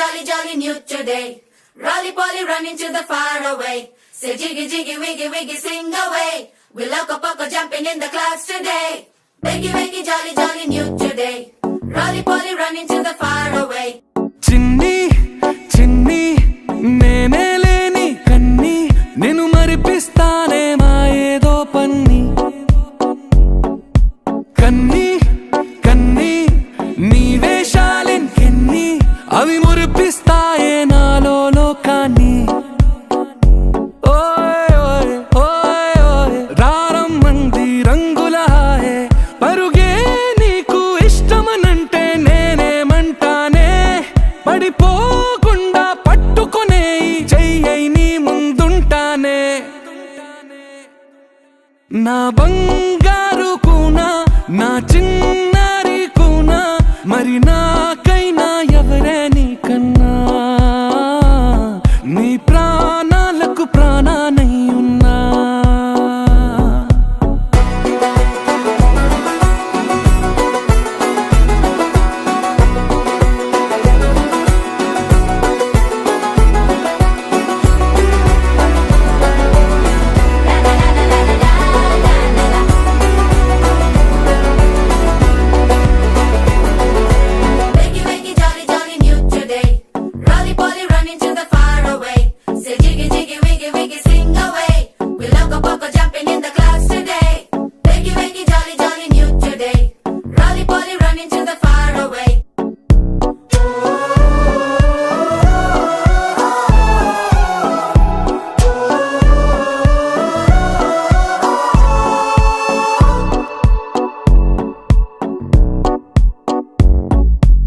jolly, jolly new today. Rolly poly running to the far away. Say jiggy, jiggy, wiggy, wiggy, sing away. We loco poco jumping in the clouds today. Wakey, wakey, jolly, jolly new today. Rolly poly running to the far away. చిన్ని చిన్ని నేనే లేని కన్ని నేను మరిపిస్తానే మా ఏదో పన్ని కన్ని కన్ని నీ వేషాలెన్ని అవి మురిపిస్తాయే నాలో లోకాన్ని ఓయ్ ఓయ్ ఓయ్ ఓయ్ రారమ్మంది రంగుల హాయే పరుగే నీకు ఇష్టమనంటే నేనేమంటానే పడిపోకుండా పట్టుకునే చెయ్యై నీ ముందుంటానే నా బంగారు కూనా నా చిన్నారి కూనా మరి నాకైనా ఎవరే నీకన్నా నీ ప్రాణాలకు ప్రాణానై ఉన్నా Wakey, wakey, jolly, jolly new today. Rolly poly running to the far away. Say jiggy, jiggy, wiggy, wiggy, sing away. We loco poco jumping in the clouds today. Wakey, wakey, jolly, jolly new today. Rolly poly running to the far away.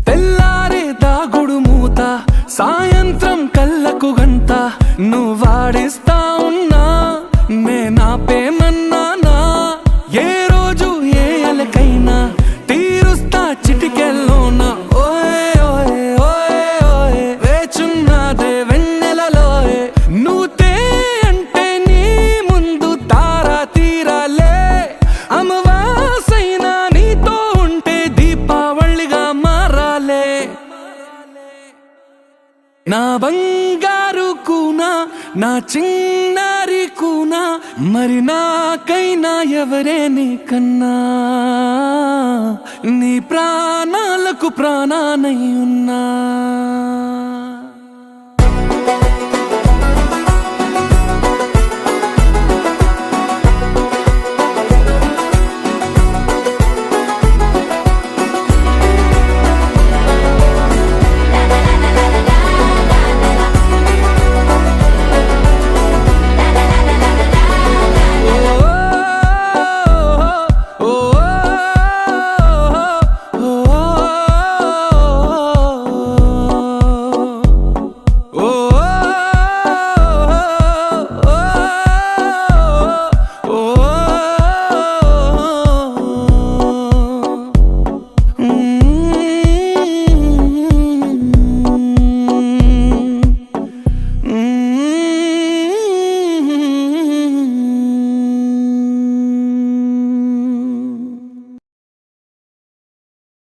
తెల్లారే దాగుడు మూత సాయంత్రం కళ్ళకు గంట నువ్వాడిస్తా ఉన్నా నేనాపేమన్నానా ఏ రోజు ఏ అలకైనా తీరుస్తా చిటికెల్లోనా ఓయ్ ఓయ్ ఓయ్ ఓయ్ వేచున్నదే వెన్నెలలోయే నువ్వుతే అంటే నీ ముందు తారా తీరాలే అమవాసైనా నీతో ఉంటే దీపావళిగా మారాలే నా బంగారు కూనా నా చిన్నారి కూనా మరి నాకైనా ఎవరే నీకన్నా నీ ప్రాణాలకు ప్రాణానై ఉన్నా